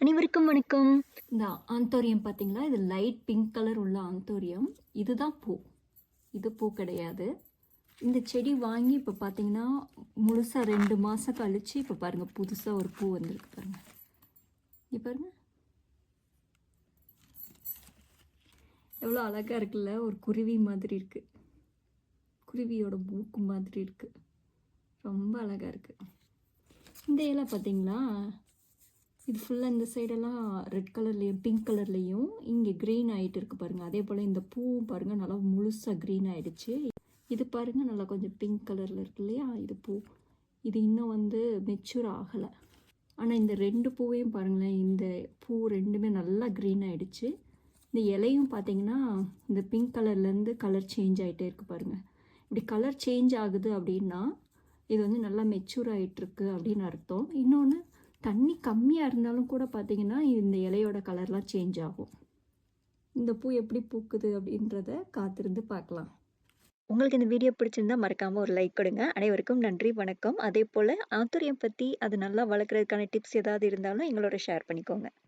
அனைவருக்கும் வணக்கம். இந்த ஆந்தோரியம் பார்த்தீங்களா? இது லைட் பிங்க் கலர் உள்ள ஆந்தோரியம். இதுதான் பூ. இது பூ கிடையாது. இந்த செடி வாங்கி இப்போ பார்த்தீங்கன்னா, முழுசா 2 மாசம் கழிச்சு இப்போ பாருங்க புதுசா ஒரு பூ வந்திருக்கு பாருங்க. இங்க பாருங்க. எவ்வளோ அழகா இருக்குல்ல? ஒரு குருவி மாதிரி இருக்கு. குருவியோட மூக்கு மாதிரி இருக்கு. ரொம்ப அழகா இருக்கு. இந்த இலை பார்த்தீங்களா? இது ஃபுல்லாக இந்த சைடெல்லாம் ரெட் கலர்லேயும் பிங்க் கலர்லேயும் இங்கே க்ரீன் ஆகிட்டு இருக்கு பாருங்கள். அதே போல் இந்த பூவும் பாருங்கள் நல்லா முழுசாக க்ரீன் ஆகிடுச்சு. இது பாருங்கள் நல்லா கொஞ்சம் பிங்க் கலரில் இருக்கு இல்லையா? இது பூ இது இன்னும் வந்து மெச்சூர் ஆகலை. ஆனால் இந்த 2 பூவையும் பாருங்களேன், இந்த பூ 2மே நல்லா க்ரீன் ஆகிடுச்சு. இந்த இலையும் பார்த்தீங்கன்னா இந்த பிங்க் கலர்லேருந்து கலர் சேஞ்ச் ஆகிட்டே இருக்குது பாருங்கள். இப்படி கலர் சேஞ்ச் ஆகுது அப்படின்னா இது வந்து நல்லா மெச்சூர் ஆகிட்டுருக்கு அப்படின்னு அர்த்தம். இன்னொன்று, தண்ணி கம்மியாக இருந்தாலும் கூட பார்த்தீங்கன்னா இந்த இலையோட கலர்லாம் சேஞ்ச் ஆகும். இந்த பூ எப்படி பூக்குது அப்படின்றத காத்திருந்து பார்க்கலாம். உங்களுக்கு இந்த வீடியோ பிடிச்சிருந்தா மறக்காம ஒரு லைக் கொடுங்க. அனைவருக்கும் நன்றி, வணக்கம். அதே போல ஆத்துரியம் பத்தி அது நல்லா வளர்க்குறதுக்கான டிப்ஸ் ஏதாவது இருந்தாலும் எங்களோட ஷேர் பண்ணிக்கோங்க.